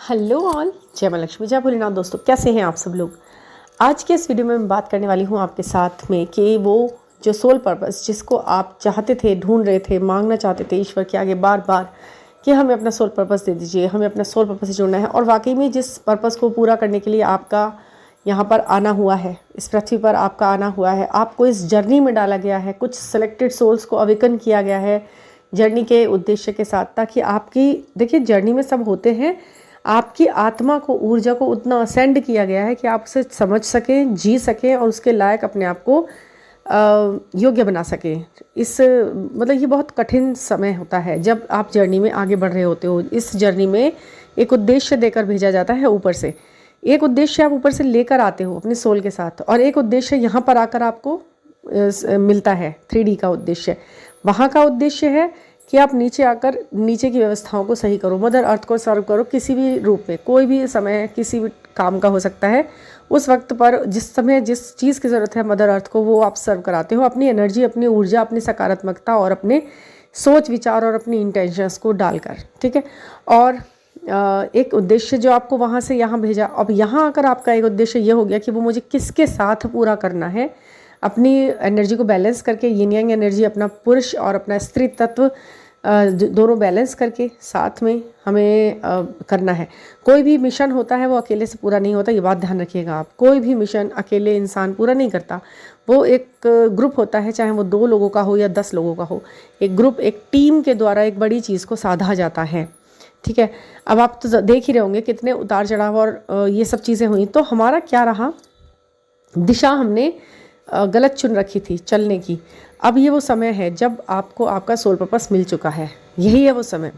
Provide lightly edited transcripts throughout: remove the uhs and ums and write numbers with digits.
Hello all, जय मां लक्ष्मी, जय भोलेनाथ। दोस्तों कैसे हैं आप सब लोग। आज के इस वीडियो में मैं बात करने वाली हूँ आपके साथ में कि वो जो सोल पर्पस जिसको आप चाहते थे, ढूंढ रहे थे, मांगना चाहते थे ईश्वर के आगे बार बार कि हमें अपना सोल पर्पस दे दीजिए, हमें अपना सोल पर्पस से जुड़ना है। और वाकई में जिस पर्पस को पूरा करने के लिए आपका यहाँ पर आना हुआ है, इस पृथ्वी पर आपका आना हुआ है, आपको इस जर्नी में डाला गया है, कुछ सेलेक्टेड सोल्स को अवेकन किया गया है जर्नी के उद्देश्य के साथ, ताकि आपकी, देखिए जर्नी में सब होते हैं, आपकी आत्मा को, ऊर्जा को उतना असेंड किया गया है कि आप उसे समझ सकें, जी सकें और उसके लायक अपने आप को योग्य बना सकें। इस मतलब ये बहुत कठिन समय होता है जब आप जर्नी में आगे बढ़ रहे होते हो। इस जर्नी में एक उद्देश्य देकर भेजा जाता है ऊपर से, एक उद्देश्य आप ऊपर से लेकर आते हो अपने सोल के साथ, और एक उद्देश्य यहाँ पर आकर आपको मिलता है। 3D का उद्देश्य, वहाँ का उद्देश्य है कि आप नीचे आकर नीचे की व्यवस्थाओं को सही करो, मदर अर्थ को सर्व करो किसी भी रूप में, कोई भी समय किसी भी काम का हो सकता है। उस वक्त पर जिस समय जिस चीज़ की ज़रूरत है मदर अर्थ को, वो आप सर्व कराते हो अपनी एनर्जी, अपनी ऊर्जा, अपनी सकारात्मकता और अपने सोच विचार और अपनी इंटेंशंस को डालकर, ठीक है। और एक उद्देश्य जो आपको वहाँ से यहाँ भेजा, अब यहाँ आकर आपका एक उद्देश्य ये हो गया कि वो मुझे किसके साथ पूरा करना है, अपनी एनर्जी को बैलेंस करके, यिन यांग एनर्जी, अपना पुरुष और अपना स्त्री तत्व दोनों बैलेंस करके साथ में हमें करना है। कोई भी मिशन होता है वो अकेले से पूरा नहीं होता, ये बात ध्यान रखिएगा आप। कोई भी मिशन अकेले इंसान पूरा नहीं करता, वो एक ग्रुप होता है, चाहे वो 2 लोगों का हो या 10 लोगों का हो। एक ग्रुप, एक टीम के द्वारा एक बड़ी चीज़ को साधा जाता है, ठीक है। अब आप तो देख ही रहे होंगे कितने उतार चढ़ाव और ये सब चीज़ें हुई, तो हमारा क्या रहा, दिशा हमने गलत चुन रखी थी चलने की। अब ये वो समय है जब आपको आपका सोल पर्पस मिल चुका है, यही है वो समय।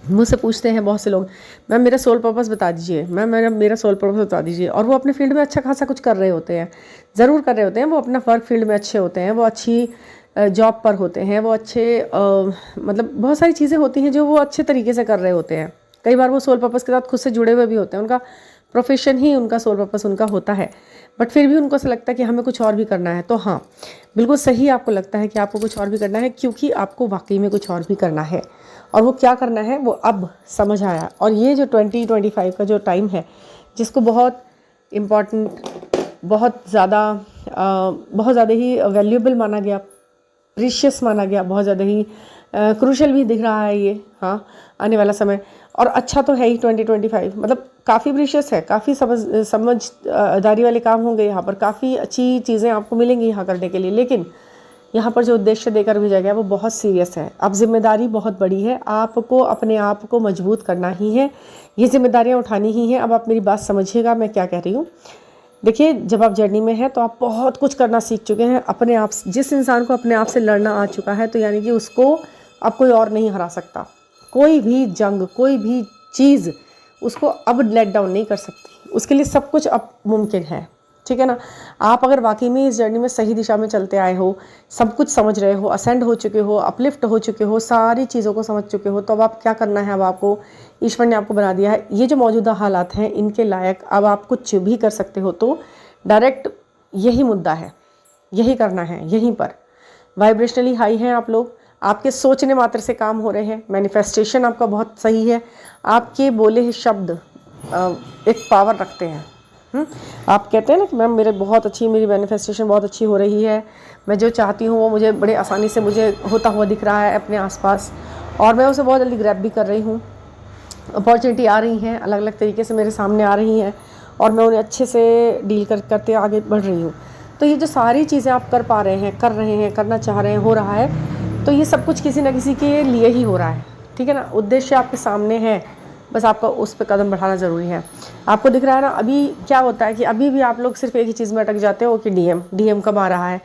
मुझसे पूछते हैं बहुत से लोग, मैम मेरा सोल पर्पस बता दीजिए, मैम मेरा सोल पर्पस बता दीजिए। और वो अपने फील्ड में अच्छा खासा कुछ कर रहे होते हैं, ज़रूर कर रहे होते हैं, वो अपना वर्क फील्ड में अच्छे होते हैं, वो अच्छी जॉब पर होते हैं, वो अच्छे मतलब बहुत सारी चीज़ें होती हैं जो वो अच्छे तरीके से कर रहे होते हैं। कई बार वो सोल पर्पस के साथ खुद से जुड़े हुए भी होते हैं, उनका प्रोफेशन ही उनका सोल पर्पस उनका होता है, बट फिर भी उनको ऐसा लगता है कि हमें कुछ और भी करना है। तो हाँ, बिल्कुल सही आपको लगता है कि आपको कुछ और भी करना है, क्योंकि आपको वाकई में कुछ और भी करना है। और वो क्या करना है वो अब समझ आया। और ये जो 2025 का जो टाइम है, जिसको बहुत इम्पॉर्टेंट, बहुत ज़्यादा ही वैल्यूएबल माना गया, प्रीशियस माना गया, बहुत ज़्यादा ही क्रूशल भी दिख रहा है ये, हाँ, आने वाला समय। और अच्छा तो है ही 2025, मतलब काफ़ी प्रीशियस है, काफ़ी समझदारी वाले काम होंगे यहाँ पर, काफ़ी अच्छी चीज़ें आपको मिलेंगी यहाँ करने के लिए। लेकिन यहाँ पर जो उद्देश्य देकर भेजा गया वो बहुत सीरियस है। अब जिम्मेदारी बहुत बड़ी है, आपको अपने आप को मजबूत करना ही है, ये जिम्मेदारियाँ उठानी ही हैं। अब आप मेरी बात समझिएगा मैं क्या कह रही हूँ। देखिए, जब आप जर्नी में हैं तो आप बहुत कुछ करना सीख चुके हैं अपने आप से। जिस इंसान को अपने आप से लड़ना आ चुका है, तो यानी कि उसको अब कोई और नहीं हरा सकता। कोई भी जंग, कोई भी चीज़ उसको अब लेट डाउन नहीं कर सकती, उसके लिए सब कुछ अब मुमकिन है, ठीक है ना। आप अगर वाकई में इस जर्नी में सही दिशा में चलते आए हो, सब कुछ समझ रहे हो, असेंड हो चुके हो, अपलिफ्ट हो चुके हो, सारी चीज़ों को समझ चुके हो, तो अब आप क्या करना है, अब आपको ईश्वर ने आपको बना दिया है ये जो मौजूदा हालात हैं इनके लायक अब आप कुछ भी कर सकते हो। तो डायरेक्ट यही मुद्दा है, यही करना है, यहीं पर वाइब्रेशनली हाई हैं आप लोग, आपके सोचने मात्र से काम हो रहे हैं, मैनिफेस्टेशन आपका बहुत सही है, आपके बोले हुए शब्द एक पावर रखते हैं। आप कहते हैं ना कि मैम मेरी मैनिफेस्टेशन बहुत अच्छी हो रही है, मैं जो चाहती हूँ वो मुझे बड़े आसानी से मुझे होता हुआ दिख रहा है अपने आसपास, और मैं उसे बहुत जल्दी ग्रैब भी कर रही हूँ। अपॉर्चुनिटी आ रही हैं, अलग अलग तरीके से मेरे सामने आ रही हैं, और मैं उन्हें अच्छे से डील करते आगे बढ़ रही हूँ। तो ये जो सारी चीज़ें आप कर पा रहे हैं, कर रहे हैं, करना चाह रहे हैं, हो रहा है, तो ये सब कुछ किसी न किसी के लिए ही हो रहा है, ठीक है ना। उद्देश्य आपके सामने है, बस आपका उस पर कदम बढ़ाना ज़रूरी है। आपको दिख रहा है ना, अभी क्या होता है कि अभी भी आप लोग सिर्फ एक ही चीज़ में अटक जाते हो कि डीएम कब आ रहा है।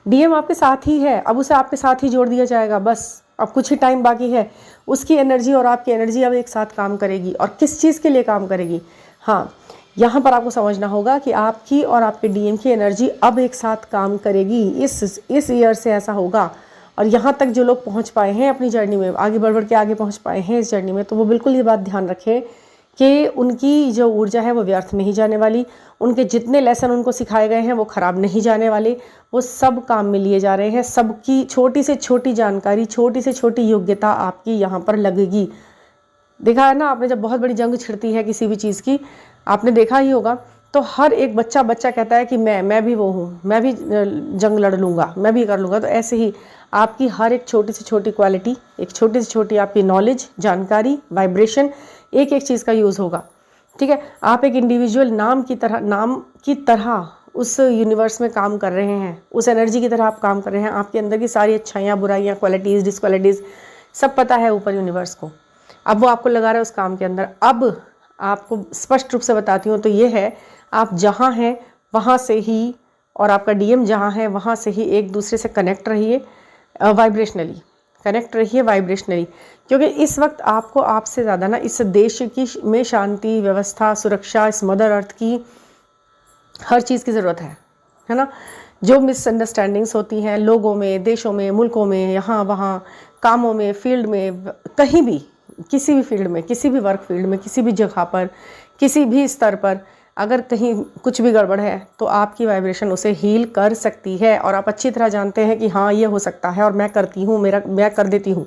डीएम आपके साथ ही है, अब उसे आपके साथ ही जोड़ दिया जाएगा, बस अब कुछ ही टाइम बाकी है। उसकी एनर्जी और आपकी एनर्जी अब एक साथ काम करेगी, और किस चीज़ के लिए काम करेगी, हाँ, यहाँ पर आपको समझना होगा कि आपकी और आपके डीएम की एनर्जी अब एक साथ काम करेगी। इस ईयर से ऐसा होगा। और यहाँ तक जो लोग पहुँच पाए हैं अपनी जर्नी में, आगे बढ़ के आगे पहुँच पाए हैं इस जर्नी में, तो वो बिल्कुल ये बात ध्यान रखें कि उनकी जो ऊर्जा है वो व्यर्थ नहीं जाने वाली। उनके जितने लेसन उनको सिखाए गए हैं वो ख़राब नहीं जाने वाले, वो सब काम में लिए जा रहे हैं। सबकी छोटी से छोटी जानकारी, छोटी से छोटी योग्यता आपकी यहाँ पर लगेगी। देखा है ना आपने, जब बहुत बड़ी जंग छिड़ती है किसी भी चीज़ की, आपने देखा ही होगा, तो हर एक बच्चा कहता है कि मैं भी वो हूँ, मैं भी जंग लड़ लूँगा, मैं भी कर लूँगा। तो ऐसे ही आपकी हर एक छोटी से छोटी क्वालिटी, एक छोटी से छोटी आपकी नॉलेज, जानकारी, वाइब्रेशन, एक एक चीज़ का यूज़ होगा। ठीक है, आप एक इंडिविजुअल नाम की तरह उस यूनिवर्स में काम कर रहे हैं, उस एनर्जी की तरह आप काम कर रहे हैं। आपके अंदर की सारी अच्छाइयाँ, बुराइयाँ, क्वालिटीज़, डिसक्वालिटीज़ सब पता है ऊपर यूनिवर्स को। अब वो आपको लगा रहा है उस काम के अंदर। अब आपको स्पष्ट रूप से बताती हूँ तो ये है, आप जहाँ हैं वहाँ से ही, और आपका डीएम जहाँ है वहाँ से ही एक दूसरे से कनेक्ट रहिए, वाइब्रेशनली कनेक्ट रहिए, वाइब्रेशनली। क्योंकि इस वक्त आपको आपसे ज़्यादा ना इस देश की में शांति, व्यवस्था, सुरक्षा, इस मदर अर्थ की हर चीज़ की ज़रूरत है ना। जो मिसअंडरस्टैंडिंग्स होती हैं लोगों में, देशों में, मुल्कों में, यहाँ वहाँ, कामों में, फील्ड में, कहीं भी, किसी भी फील्ड में, किसी भी वर्क फील्ड में, किसी भी जगह पर, किसी भी स्तर पर अगर कहीं कुछ भी गड़बड़ है तो आपकी वाइब्रेशन उसे हील कर सकती है। और आप अच्छी तरह जानते हैं कि हाँ ये हो सकता है और मैं करती हूँ, मैं कर देती हूँ।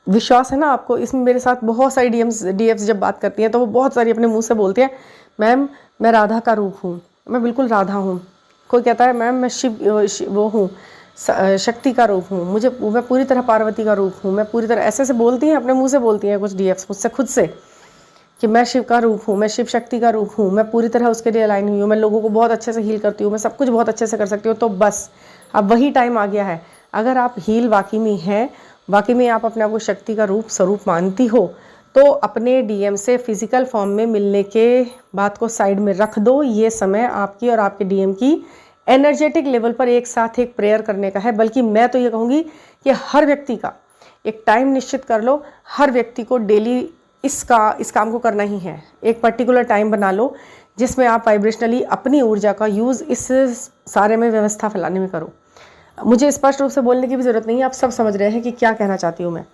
विश्वास है ना आपको। इसमें मेरे साथ बहुत सारी डीएफ्स जब बात करती हैं तो वो बहुत सारी अपने मुंह से बोलती हैं, मैम मैं राधा का रूप हूँ, मैं बिल्कुल राधा हूँ। कोई कहता है मैम मैं शिव वो हूँ, शक्ति का रूप हूँ, मैं पूरी तरह पार्वती का रूप हूँ, मैं पूरी तरह, ऐसे ऐसे बोलती हैं, अपने मुंह से बोलती हैं कुछ डीएफ्स मुझसे खुद से, कि मैं शिव का रूप हूँ, मैं शिव शक्ति का रूप हूँ, मैं पूरी तरह उसके लिए अलाइन हुई हूँ, मैं लोगों को बहुत अच्छे से हील करती हूँ, मैं सब कुछ बहुत अच्छे से कर सकती हूँ। तो बस अब वही टाइम आ गया है। अगर आप हील वाकई में हैं, वाकई में आप अपने आप को शक्ति का रूप स्वरूप मानती हो, तो अपने डीएम से फिजिकल फॉर्म में मिलने के बात को साइड में रख दो। ये समय आपकी और आपके डीएम की एनर्जेटिक लेवल पर एक साथ एक प्रेयर करने का है। बल्कि मैं तो ये कहूँगी कि हर व्यक्ति का एक टाइम निश्चित कर लो, हर व्यक्ति को डेली इस काम को करना ही है। एक पर्टिकुलर टाइम बना लो जिसमें आप वाइब्रेशनली अपनी ऊर्जा का यूज़ इस सारे में व्यवस्था फैलाने में करो। मुझे स्पष्ट रूप से बोलने की भी ज़रूरत नहीं है, आप सब समझ रहे हैं कि क्या कहना चाहती हूँ मैं।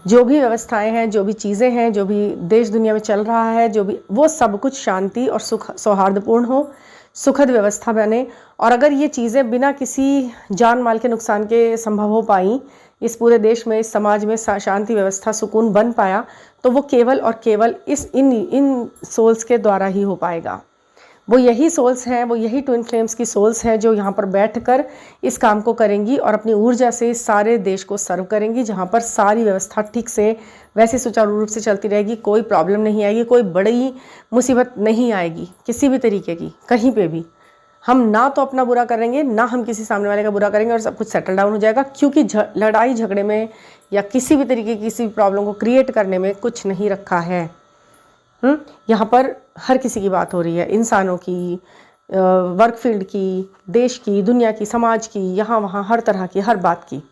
जो भी व्यवस्थाएं हैं, जो भी चीज़ें हैं, जो भी देश दुनिया में चल रहा है, जो भी, वो सब कुछ शांति और सौहार्दपूर्ण हो, सुखद व्यवस्था बने। और अगर ये चीज़ें बिना किसी जान माल के नुकसान के संभव हो पाई, इस पूरे देश में, इस समाज में शांति, व्यवस्था, सुकून बन पाया, तो वो केवल और केवल इन सोल्स के द्वारा ही हो पाएगा। वो यही सोल्स हैं, वो यही ट्विन फ्लेम्स की सोल्स हैं जो यहाँ पर बैठकर इस काम को करेंगी और अपनी ऊर्जा से सारे देश को सर्व करेंगी, जहाँ पर सारी व्यवस्था ठीक से वैसे सुचारू रूप से चलती रहेगी, कोई प्रॉब्लम नहीं आएगी, कोई बड़ी मुसीबत नहीं आएगी किसी भी तरीके की, कहीं पे भी। हम ना तो अपना बुरा करेंगे, ना हम किसी सामने वाले का बुरा करेंगे, और सब कुछ सेटल डाउन हो जाएगा। क्योंकि लड़ाई झगड़े में या किसी भी तरीके की किसी भी प्रॉब्लम को क्रिएट करने में कुछ नहीं रखा है। यहाँ पर हर किसी की बात हो रही है, इंसानों की, वर्क फील्ड की, देश की, दुनिया की, समाज की, यहाँ वहाँ हर तरह की, हर बात की।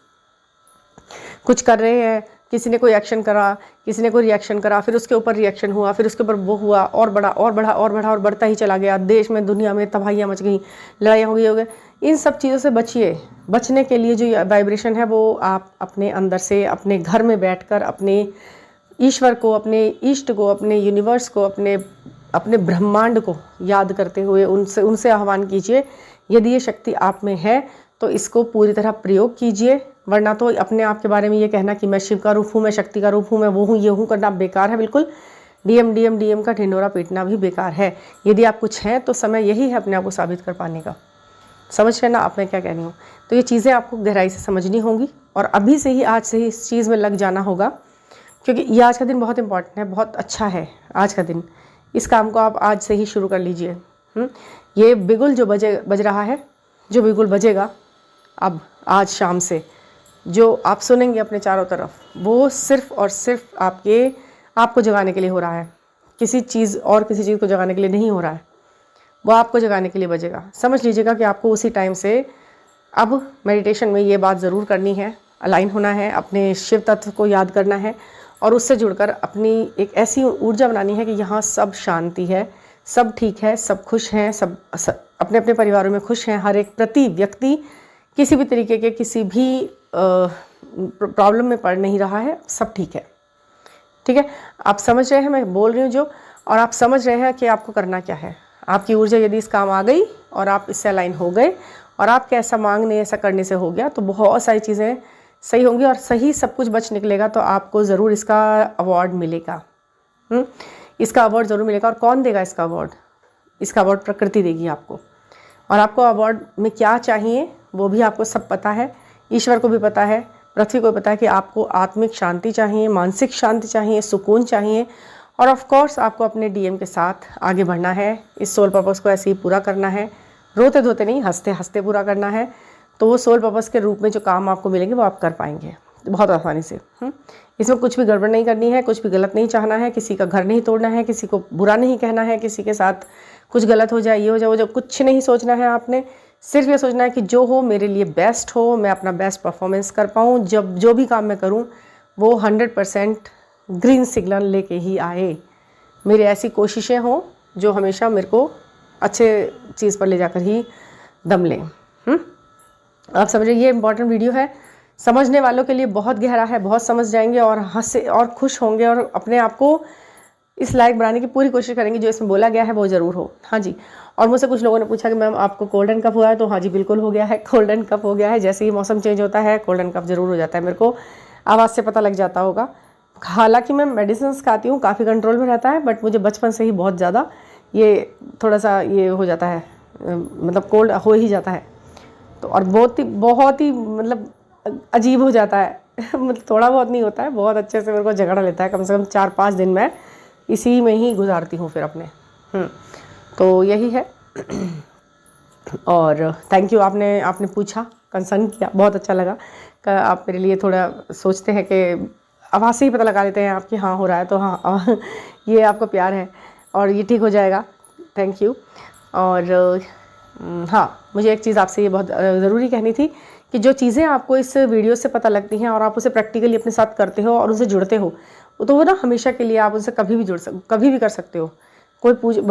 कुछ कर रहे हैं, किसी ने कोई एक्शन करा, किसी ने कोई रिएक्शन करा, फिर उसके ऊपर रिएक्शन हुआ, फिर उसके ऊपर वो हुआ, और बढ़ा और बढ़ा और बढ़ा और बढ़ता ही चला गया। देश में, दुनिया में तबाहियाँ मच गई, लड़ाइयाँ हो गई। इन सब चीज़ों से बचिए। बचने के लिए जो वाइब्रेशन है वो आप अपने अंदर से, अपने घर में बैठकर, अपने ईश्वर को, अपने इष्ट को, अपने यूनिवर्स को, अपने ब्रह्मांड को याद करते हुए उनसे आह्वान कीजिए। यदि ये शक्ति आप में है तो इसको पूरी तरह प्रयोग कीजिए, वरना तो अपने आप के बारे में ये कहना कि मैं शिव का रूप हूँ, मैं शक्ति का रूप हूँ, मैं वो हूँ, ये हूँ करना बेकार है बिल्कुल। डीएम का ढिंडोरा पीटना भी बेकार है। यदि आप कुछ हैं तो समय यही है अपने आप को साबित कर पाने का। समझ रहे ना आप मैं क्या कह रही हूँ। तो ये चीज़ें आपको गहराई से समझनी होंगी और अभी से ही, आज से ही इस चीज़ में लग जाना होगा, क्योंकि ये आज का दिन बहुत इंपॉर्टेंट है, बहुत अच्छा है आज का दिन। इस काम को आप आज से ही शुरू कर लीजिए। ये बिगुल जो बज रहा है, जो बिगुल बजेगा अब आज शाम से, जो आप सुनेंगे अपने चारों तरफ, वो सिर्फ़ और सिर्फ आपको जगाने के लिए हो रहा है। किसी चीज़ को जगाने के लिए नहीं हो रहा है, वो आपको जगाने के लिए बजेगा। समझ लीजिएगा कि आपको उसी टाइम से अब मेडिटेशन में ये बात ज़रूर करनी है, अलाइन होना है, अपने शिव तत्व को याद करना है और उससे जुड़कर अपनी एक ऐसी ऊर्जा बनानी है कि यहाँ सब शांति है, सब ठीक है, सब खुश हैं, सब अपने अपने परिवारों में खुश हैं। हर एक प्रति व्यक्ति किसी भी तरीके के किसी भी प्रॉब्लम में पड़ नहीं रहा है, सब ठीक है। ठीक है, आप समझ रहे हैं मैं बोल रही हूँ जो, और आप समझ रहे हैं कि आपको करना क्या है। आपकी ऊर्जा यदि इस काम आ गई और आप इससे अलाइन हो गए और आपके ऐसा मांगने, ऐसा करने से हो गया, तो बहुत सारी चीज़ें सही होंगी और सही सब कुछ बच निकलेगा तो आपको ज़रूर इसका अवार्ड मिलेगा। इसका अवार्ड ज़रूर मिलेगा। और कौन देगा इसका अवार्ड? इसका अवार्ड प्रकृति देगी आपको। और आपको अवार्ड में क्या चाहिए वो भी आपको सब पता है, ईश्वर को भी पता है, पृथ्वी को भी पता है कि आपको आत्मिक शांति चाहिए, मानसिक शांति चाहिए, सुकून चाहिए, और ऑफ कोर्स आपको अपने डीएम के साथ आगे बढ़ना है। इस सोल पर्पस को ऐसे ही पूरा करना है, रोते धोते नहीं, हंसते हंसते पूरा करना है। तो वो सोल पर्पस के रूप में जो काम आपको मिलेंगे वो आप कर पाएंगे बहुत आसानी से। इसमें कुछ भी गड़बड़ नहीं करनी है, कुछ भी गलत नहीं चाहना है, किसी का घर नहीं तोड़ना है, किसी को बुरा नहीं कहना है, किसी के साथ कुछ गलत हो जाए, ये हो जाए, वो जो कुछ नहीं सोचना है आपने। सिर्फ ये सोचना है कि जो हो मेरे लिए बेस्ट हो, मैं अपना बेस्ट परफॉर्मेंस कर पाऊँ, जब जो भी काम मैं करूँ वो 100% ग्रीन सिग्नल लेके ही आए। मेरी ऐसी कोशिशें हों जो हमेशा मेरे को अच्छे चीज़ पर ले जाकर ही दम लें। आप समझिए, ये इम्पॉर्टेंट वीडियो है, समझने वालों के लिए बहुत गहरा है, बहुत समझ जाएंगे और हंसे और खुश होंगे और अपने आप को इस लायक बनाने की पूरी कोशिश करेंगे जो इसमें बोला गया है वो ज़रूर हो। हाँ जी। और मुझसे कुछ लोगों ने पूछा कि मैम आपको गोल्डन कप हुआ है, तो हाँ जी बिल्कुल हो गया है, गोल्डन कप हो गया है। जैसे ही मौसम चेंज होता है गोल्डन कप ज़रूर हो जाता है, मेरे को आवाज़ से पता लग जाता होगा। हालांकि मैं मेडिसिन खाती हूँ, काफ़ी कंट्रोल में रहता है, बट मुझे बचपन से ही बहुत ज़्यादा ये थोड़ा सा ये हो जाता है, मतलब कोल्ड हो ही जाता है। तो और बहुत ही मतलब अजीब हो जाता है मतलब थोड़ा बहुत नहीं होता है, बहुत अच्छे से मेरे को झगड़ा लेता है। कम से कम 4-5 दिन मैं इसी में ही गुजारती हूँ फिर अपने। तो यही है। और थैंक यू, आपने पूछा, कंसर्न किया, बहुत अच्छा लगा कि आप मेरे लिए थोड़ा सोचते हैं कि आवाज़ से ही पता लगा लेते हैं आपकी हाँ हो रहा है, तो हाँ ये आपका प्यार है और ये ठीक हो जाएगा। Thank you. और हाँ, मुझे एक चीज़ आपसे ये बहुत ज़रूरी कहनी थी कि जो चीज़ें आपको इस वीडियो से पता लगती हैं और आप उसे प्रैक्टिकली अपने साथ करते हो और उनसे जुड़ते हो, तो वो ना हमेशा के लिए आप उनसे कभी भी कर सकते हो।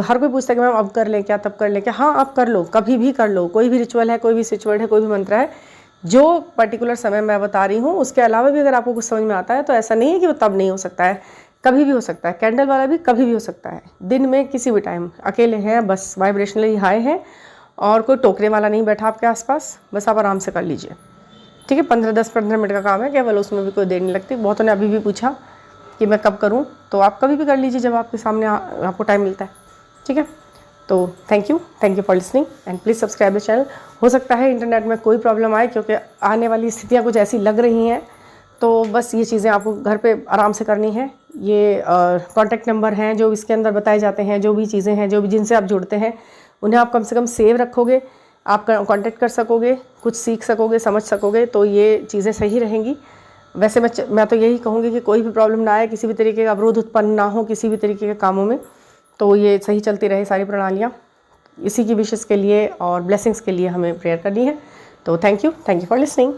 हर कोई पूछता है कि मैम अब कर लें क्या, तब कर लें क्या? हाँ, आप कर लो, कभी भी कर लो। कोई भी रिचुअल है, कोई भी स्विच वर्ड है, कोई भी मंत्र है, जो पर्टिकुलर समय मैं बता रही हूँ, उसके अलावा भी अगर आपको कुछ समझ में आता है तो ऐसा नहीं है कि वो तब नहीं हो सकता है, कभी भी हो सकता है। कैंडल वाला भी कभी भी हो सकता है, दिन में किसी भी टाइम। अकेले हैं, बस वाइब्रेशनली हाई है और कोई टोकरे वाला नहीं बैठा आपके आसपास, बस आप आराम से कर लीजिए। ठीक है, 10-15 मिनट का काम है केवल, उसमें भी कोई देर नहीं लगती। बहुतों ने अभी भी पूछा कि मैं कब करूं, तो आप कभी भी कर लीजिए जब आपके सामने आपको टाइम मिलता है। ठीक है, तो thank you for listening and please subscribe the channel. हो सकता है इंटरनेट में कोई प्रॉब्लम आए, क्योंकि आने वाली स्थितियाँ कुछ ऐसी लग रही हैं, तो बस ये चीज़ें आपको घर पे आराम से करनी है। ये कॉन्टैक्ट नंबर हैं जो इसके अंदर बताए जाते हैं, जो भी चीज़ें हैं, जो भी जिनसे आप जुड़ते हैं, उन्हें आप कम से कम सेव रखोगे, आप कांटेक्ट कर सकोगे, कुछ सीख सकोगे, समझ सकोगे, तो ये चीज़ें सही रहेंगी। वैसे मैं तो यही कहूँगी कि कोई भी प्रॉब्लम ना आए, किसी भी तरीके का अवरोध उत्पन्न ना हो किसी भी तरीके के कामों में, तो ये सही चलती रहे सारी प्रणालियाँ। इसी की विशेष के लिए और ब्लेसिंग्स के लिए हमें प्रेयर करनी है। तो थैंक यू फॉर लिसनिंग।